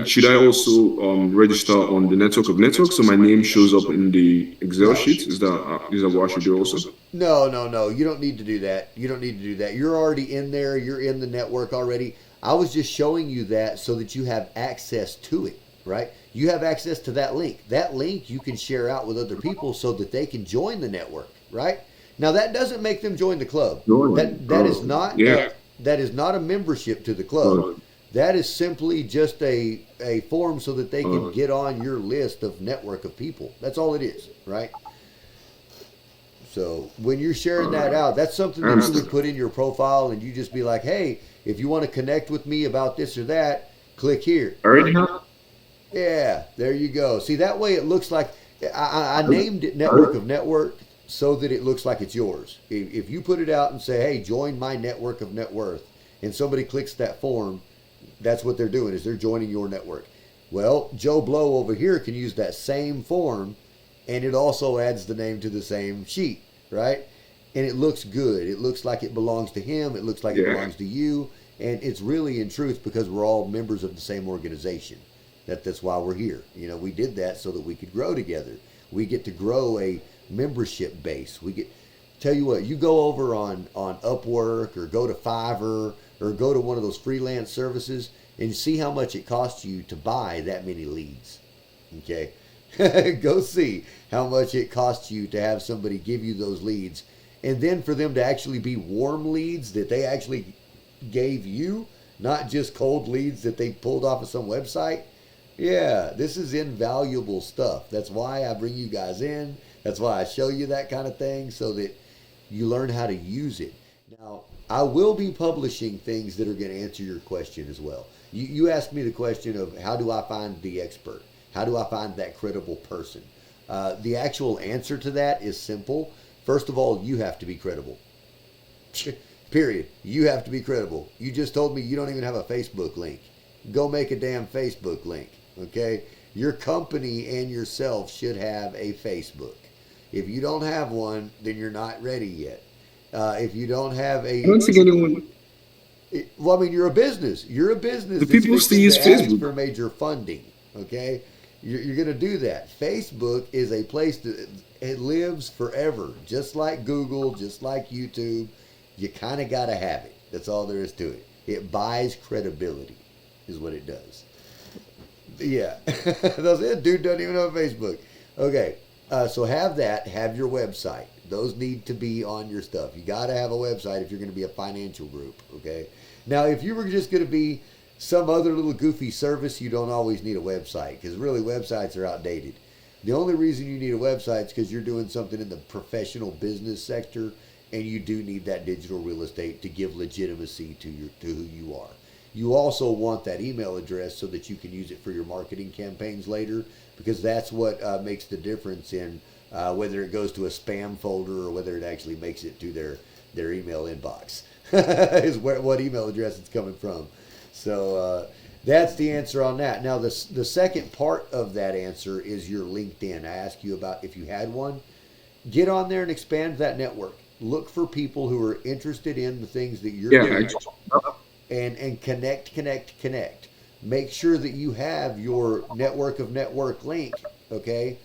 should I also register on the network of networks so my name shows up in the Excel sheet? Is that what I should do also? No. You don't need to do that. You're already in there. You're in the network already. I was just showing you that so that you have access to it, right? You have access to that link. That link you can share out with other people so that they can join the network, right? Now that doesn't make them join the club. That is not that is not a membership to the club. That is simply just a form so that they can get on your list of network of people. That's all it is, right? So when you're sharing that out, that's something that you would put in your profile and you just be like, hey, if you want to connect with me about this or that, click here. Yeah, there you go. See, that way it looks like, I named it Network of Network so that it looks like it's yours. If you put it out and say, hey, join my network of net worth, and somebody clicks that form, that's what they're doing, is they're joining your network. Well, Joe Blow over here can use that same form, and it also adds the name to the same sheet, right? And it looks good. It looks like it belongs to him. It looks like it belongs to you. And it's really in truth because we're all members of the same organization. That's why we're here. You know, we did that so that we could grow together. We get to grow a membership base. Tell you what, you go over on Upwork or go to Fiverr or go to one of those freelance services and see how much it costs you to buy that many leads. Okay? Go see how much it costs you to have somebody give you those leads. And then for them to actually be warm leads that they actually gave you, not just cold leads that they pulled off of some website. Yeah, this is invaluable stuff. That's why I bring you guys in. That's why I show you that kind of thing so that you learn how to use it. Now, I will be publishing things that are going to answer your question as well. You asked me the question of how do I find the expert? How do I find that credible person? The actual answer to that is simple. First of all, you have to be credible. Period. You have to be credible. You just told me you don't even have a Facebook link. Go make a damn Facebook link. Okay? Your company and yourself should have a Facebook. If you don't have one, then you're not ready yet. If you don't have I don't think anyone. well, I mean, you're a business. You're a business The that's people still fixing use to ask Facebook. for major funding. Okay? You're going to do that. Facebook is a place that it lives forever, just like Google, just like YouTube. You kind of got to have it. That's all there is to it. It buys credibility, is what it does. Yeah. That dude doesn't even have Facebook. Okay. So have that. Have your website. Those need to be on your stuff. You got to have a website if you're going to be a financial group. Okay. Now, if you were just going to be some other little goofy service, you don't always need a website because really websites are outdated. The only reason you need a website is because you're doing something in the professional business sector, and you do need that digital real estate to give legitimacy to who you are. You also want that email address so that you can use it for your marketing campaigns later, because that's what makes the difference in whether it goes to a spam folder or whether it actually makes it to their email inbox. Is what email address it's coming from. So that's the answer on that. Now, the second part of that answer is your LinkedIn. I asked you about if you had one. Get on there and expand that network. Look for people who are interested in the things that you're doing, and connect. Make sure that you have your network of network link, okay,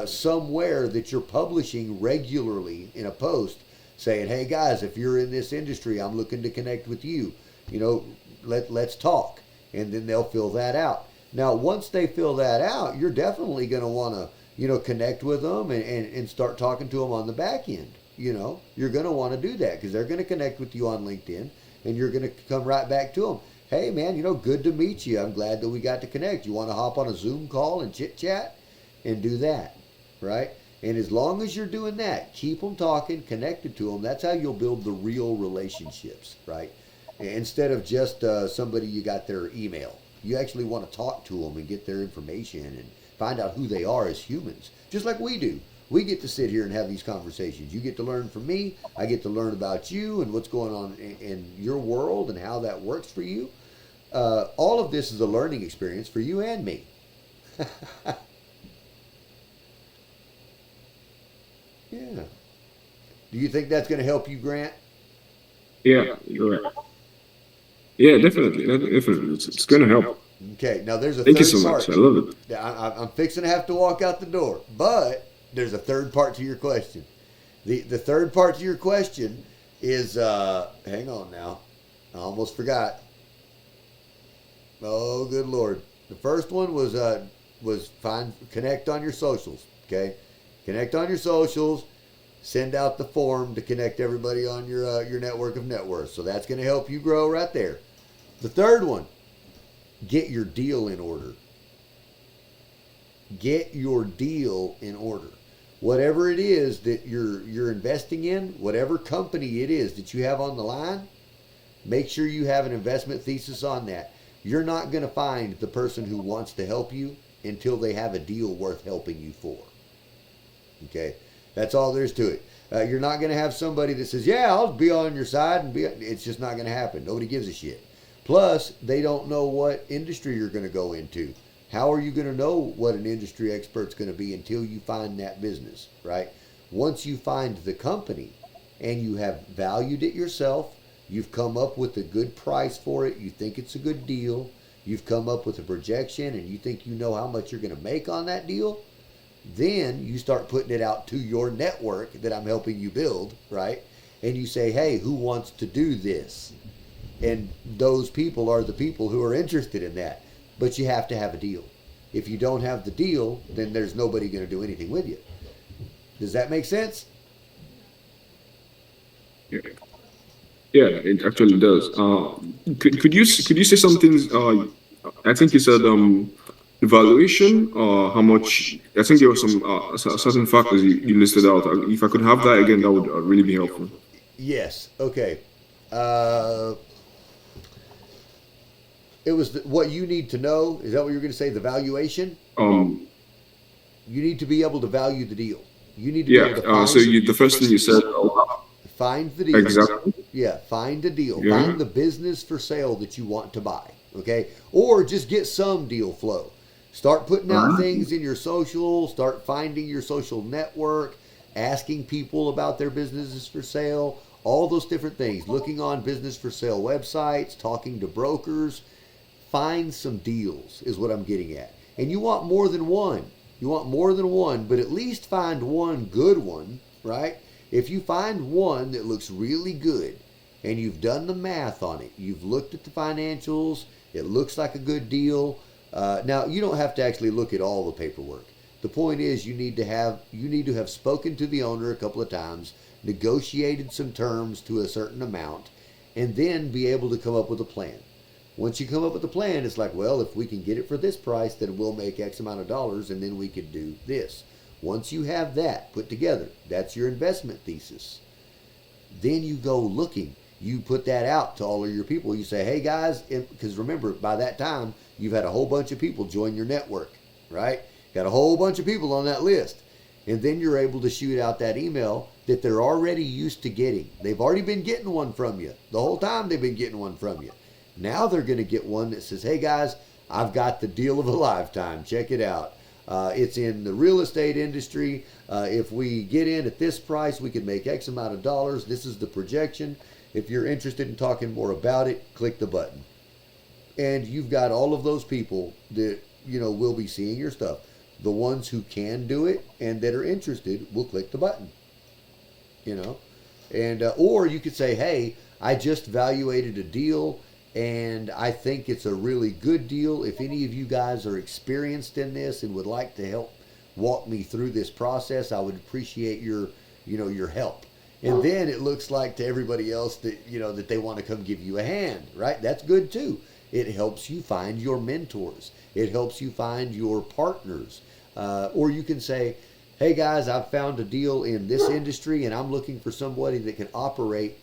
somewhere that you're publishing regularly in a post saying, hey guys, if you're in this industry, I'm looking to connect with you. You know, let's talk. And then they'll fill that out. Now, once they fill that out, you're definitely going to want to, connect with them and start talking to them on the back end. You're going to want to do that because they're going to connect with you on LinkedIn, and you're going to come right back to them. Hey, man, good to meet you. I'm glad that we got to connect. You want to hop on a Zoom call and chit chat and do that, right? And as long as you're doing that, keep them talking, connected to them. That's how you'll build the real relationships, right? Instead of just somebody you got their email. You actually want to talk to them and get their information and find out who they are as humans, just like we do. We get to sit here and have these conversations. You get to learn from me. I get to learn about you and what's going on in your world and how that works for you. All of this is a learning experience for you and me. Yeah. Do you think that's going to help you, Grant? Yeah, you're right. Yeah, definitely. Definitely. It's going to help. Okay. Now there's a Thank you third so much. part. I love it. I'm fixing to have to walk out the door, but there's a third part to your question. The third part to your question is, hang on now. I almost forgot. Oh, good Lord. The first one was connect on your socials. Okay. Connect on your socials. Send out the form to connect everybody on your network of net worth. So that's going to help you grow right there. The third one, get your deal in order. Get your deal in order. Whatever it is that you're investing in, whatever company it is that you have on the line, make sure you have an investment thesis on that. You're not going to find the person who wants to help you until they have a deal worth helping you for. Okay? That's all there is to it. You're not going to have somebody that says, yeah, I'll be on your side. It's just not going to happen. Nobody gives a shit. Plus, they don't know what industry you're going to go into. How are you going to know what an industry expert's going to be until you find that business, right? Once you find the company and you have valued it yourself, you've come up with a good price for it, you think it's a good deal, you've come up with a projection and you think you know how much you're going to make on that deal, then you start putting it out to your network that I'm helping you build, right? And you say, hey, who wants to do this? And those people are the people who are interested in that. But you have to have a deal. If you don't have the deal, then there's nobody going to do anything with you. Does that make sense? Yeah, yeah, it actually does. Could you say something? I think you said evaluation or how much. I think there were some certain factors you listed out. If I could have that again, that would really be helpful. Yes. Okay. Uh, it was what you need to know. Is that what you're going to say? The valuation. Um, You need to be able to value the deal. You need to be yeah. able to So find the first thing you said, find the deal. exactly. Yeah, find a deal. Yeah. Find the business for sale that you want to buy. Okay, or just get some deal flow. Start putting All out right. things in your social. Start finding your social network. Asking people about their businesses for sale. All those different things. Looking on business for sale websites. Talking to brokers. Find some deals is what I'm getting at. And you want more than one. You want more than one, but at least find one good one, right? If you find one that looks really good and you've done the math on it, you've looked at the financials, it looks like a good deal. Now you don't have to actually look at all the paperwork. The point is you need to have spoken to the owner a couple of times, negotiated some terms to a certain amount, and then be able to come up with a plan. Once you come up with a plan, it's like, well, if we can get it for this price, then we'll make X amount of dollars, and then we could do this. Once you have that put together, that's your investment thesis. Then you go looking. You put that out to all of your people. You say, hey guys, because remember, by that time, you've had a whole bunch of people join your network, right? Got a whole bunch of people on that list. And then you're able to shoot out that email that they're already used to getting. They've already been getting one from you. The whole time they've been getting one from you. Now they're going to get one that says, hey guys, I've got the deal of a lifetime. Check it out. It's in the real estate industry. If we get in at this price, we can make X amount of dollars. This is the projection. If you're interested in talking more about it, click the button. And you've got all of those people that, will be seeing your stuff. The ones who can do it and that are interested will click the button, you know. And or you could say, hey, I just evaluated a deal and I think it's a really good deal. If any of you guys are experienced in this and would like to help walk me through this process, I would appreciate your help. And then it looks like to everybody else that that they want to come give you a hand, right? That's good too. It helps you find your mentors. It helps you find your partners. Or you can say, hey guys, I've found a deal in this industry and I'm looking for somebody that can operate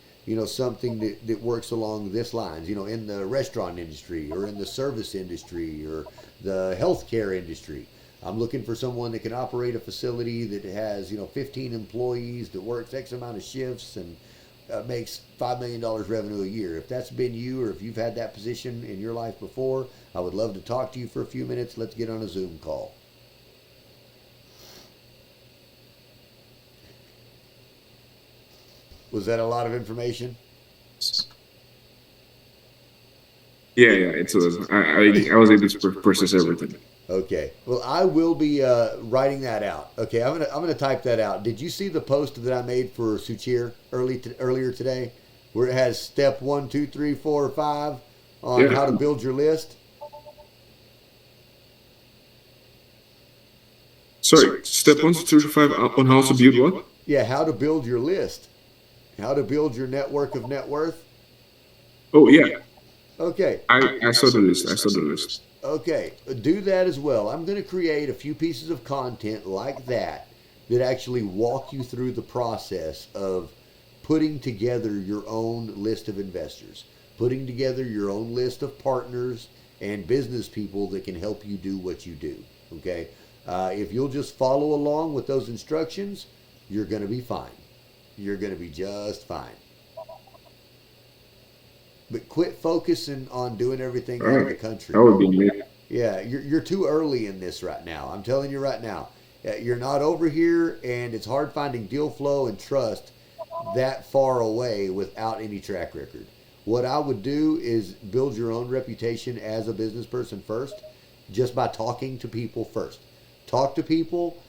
something that works along this lines, in the restaurant industry or in the service industry or the healthcare industry. I'm looking for someone that can operate a facility that has, 15 employees, that works X amount of shifts and makes $5 million revenue a year. If that's been you or if you've had that position in your life before, I would love to talk to you for a few minutes. Let's get on a Zoom call. Was that a lot of information? Yeah, yeah, it was. I was able to process everything. Okay. Well, I will be writing that out. Okay, I'm gonna type that out. Did you see the post that I made for Suchir earlier today, where it has step 1, 2, 3, 4, 5 on Yeah. how to build your list? Sorry, step 1 to 5 on how to build what? Yeah, how to build your list, how to build your network of net worth. Oh yeah, Okay. I saw the list. I saw the list. Okay, do that as well. I'm going to create a few pieces of content like that that actually walk you through the process of putting together your own list of investors, putting together your own list of partners and business people that can help you do what you do. Okay, if you'll just follow along with those instructions, you're going to be fine. You're going to be just fine. But quit focusing on doing everything All out of the right, country. that would be amazing. Yeah, you're too early in this right now. I'm telling you right now. You're not over here, and it's hard finding deal flow and trust that far away without any track record. What I would do is build your own reputation as a business person first, just by talking to people first. Talk to people,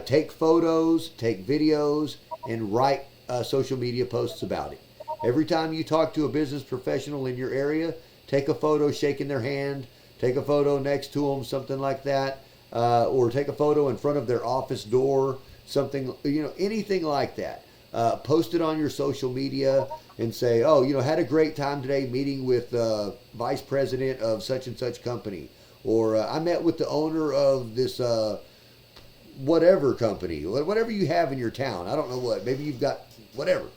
take photos, take videos, and write social media posts about it. Every time you talk to a business professional in your area, take a photo shaking their hand, take a photo next to them, something like that, or take a photo in front of their office door, something, anything like that. Post it on your social media and say, oh, had a great time today meeting with vice president of such and such company, or I met with the owner of this whatever company, whatever you have in your town. I don't know what. Maybe you've got whatever,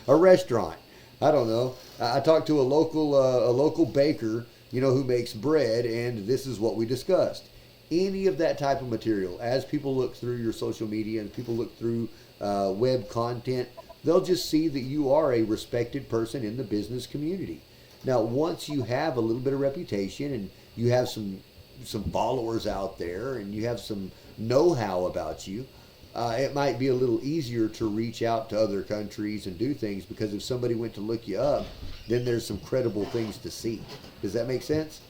a restaurant. I don't know. I talked to a local baker, who makes bread, and this is what we discussed. Any of that type of material, as people look through your social media and people look through web content, they'll just see that you are a respected person in the business community. Now, once you have a little bit of reputation and you have some followers out there and you have some know-how about you, it might be a little easier to reach out to other countries and do things, because if somebody went to look you up, then there's some credible things to see. Does that make sense?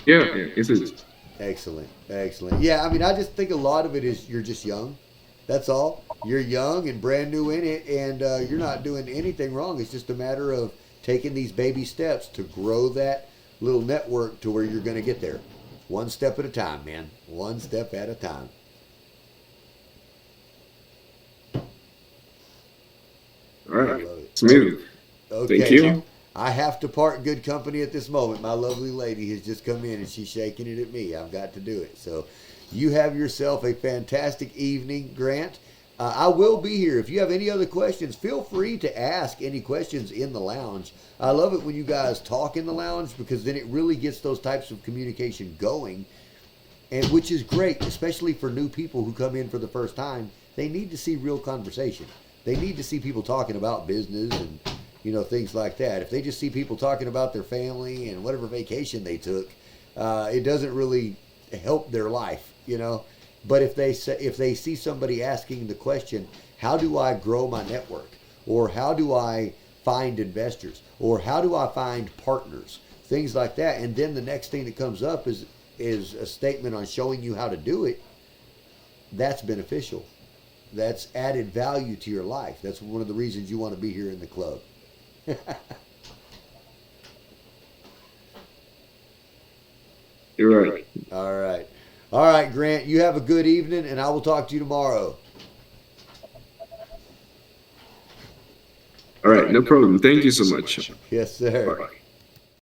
Yeah, yeah, it is. Excellent, excellent. Yeah, I mean, I just think a lot of it is you're just young. That's all. You're young and brand new in it, and you're not doing anything wrong. It's just a matter of taking these baby steps to grow that little network to where you're going to get there. One step at a time, man. One step at a time. All I right, love it. smooth. Okay. Thank you. I have to part good company at this moment. My lovely lady has just come in and she's shaking it at me. I've got to do it. So you have yourself a fantastic evening, Grant. I will be here. If you have any other questions, feel free to ask any questions in the lounge. I love it when you guys talk in the lounge, because then it really gets those types of communication going, and which is great, especially for new people who come in for the first time. They need to see real conversation. They need to see people talking about business and things like that. If they just see people talking about their family and whatever vacation they took, it doesn't really help their life, But if they see somebody asking the question, how do I grow my network, or how do I find investors, or how do I find partners, things like that, and then the next thing that comes up is a statement on showing you how to do it, that's beneficial. That's added value to your life. That's one of the reasons you want to be here in the club. You're right. All right. All right, Grant, you have a good evening, and I will talk to you tomorrow. All right, no problem. Thank you so much. Yes, sir. Bye.